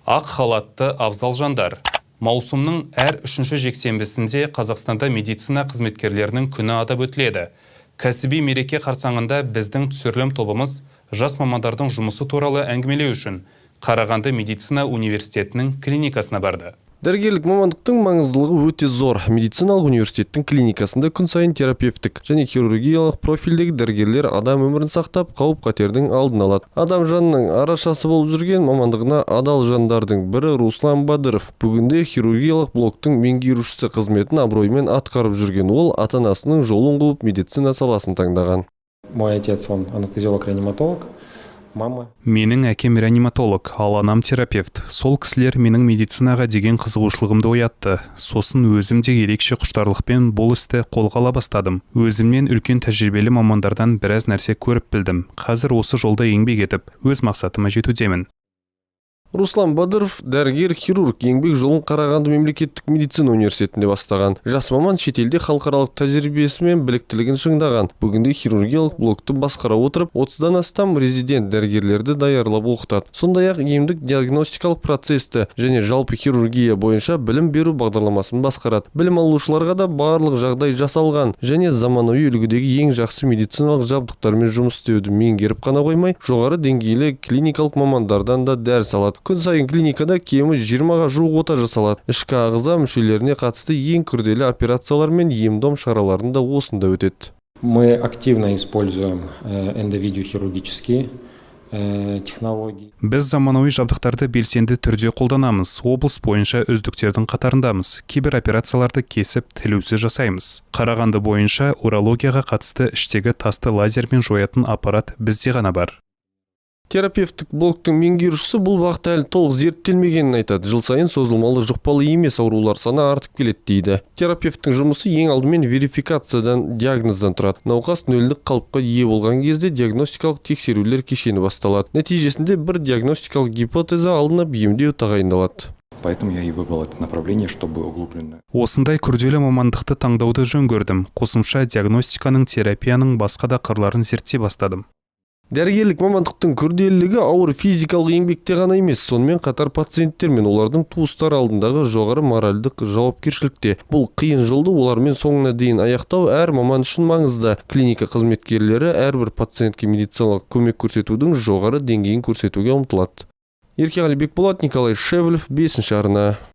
Ақ халатты абзал жандар. Маусымның әр үшінші жексенбісінде Қазақстанда медицина қызметкерлерінің күні атап өтіледі. Кәсіби мереке қарсаңында біздің түсірілім тобымыз жас мамандардың жұмысы туралы әңгімелеу үшін Қарағанды медицина университетінің клиникасына барды. Дәрігерлік мамандықтың маңыздылығы өте зор. Медициналық университеттің клиникасында күн сайын терапевтік және хирургиялық профильдегі дәрігерлер адам өмірін сақтап, қауіп-қатердің алдын алады. Адам жанының арашасы болып жүрген мамандығына адал жандардың бірі Руслан Бадыров. Бүгінде хирургиялық блоктың меңгерушісі қызметін абыроймен атқарып жүрген ол ата-анасының жолын қуып медицина саласын таңдаған. Мой отец, он анестезиолог-реаниматолог. Мама. Менің әкем реаниматолог, ал анам терапевт. Сол кісілер менің медицинаға деген қызығушылығымды оятты. Сосын өзім де ерекше құштарлықпен бұл істі қолға ала бастадым. Өзімнен үлкен тәжірибелі мамандардан біраз нәрсе көріп білдім. Қазір осы жолда еңбек етіп, өз мақсатыма жетудемін. Руслан Бадыров дәрігер-хирург еңбек жолын Қарағанды мемлекеттік медицина университетінде бастаған. Жас маман шетелде халықаралық тәжірибесі мен біліктілігін шыңдаған. Бүгінде хирургиялық блокты басқара отырып, 30-дан астам резидент дәрігерлерді даярлап оқытады. Сондай-ақ емдік диагностикалық процесті және жалпы хирургия бойынша білім беру бағдарламасын басқарады. Білім алушыларға да барлық жағдай жасалған және заманауи үлгідегі ең жақсы медициналық жабдықтармен жұмыс істеуді меңгеріп қана қоймай, жоғары деңгейлі клиникалық мамандардан да дәріс алады. Күн сайын клиникада кемі 20-ға жуық ота жасалады. Ішкі ағза мүшелеріне қатысты ең күрделі операциялар мен ем-дом шараларын да осында өтеді. Мы активно используем эндовидеохирургические технологии. Біз заманауи жабдықтарды белсенді түрде қолданамыз. Облыс бойынша үздіктердің қатарындамыз. Кейбір операцияларды кесіп, тілусіз жасаймыз. Қарағанды бойынша урологияға қатысты іштегі тасты лазермен жоятын аппарат бізде ғана бар. Терапевтік блоктың меңгерушісі бұл бағытта әлі толық зерттелмегенін айтады. Жыл сайын созылмалы жұқпалы емес аурулар саны артып келеді дейді. Терапевттің жұмысы ең алдымен верификациядан, диагноздан тұрады. Науқас нөлдік қалыпқа ие болған кезде диагностикалық тексерулер кешені басталады. Нәтижесінде бір диагностикалық гипотеза алынып, емдеу тағайындалады. Поэтому я и выбрал это направление, чтобы углубленно. Осындай күрделі мамандықты таңдауды жөн көрдім. Қосымша диагностиканың, терапияның басқа да қырларын зерттей бастадым. Дәрігерлік мамандықтың күрделілігі ауыр физикалық еңбекте ғана емес, сонымен қатар пациенттер мен олардың туыстар алдындағы жоғары моральдық жауапкершілікте. Бұл қиын жолды олармен соңына дейін аяқтау әр маман үшін маңызды. Клиника қызметкерлері әрбір пациентке медициналық көмек көрсетудің жоғары деңгейін көрсетуге ұмтылады. Еркеғали Бекболат, Николай Шевлев, 5-ші арна.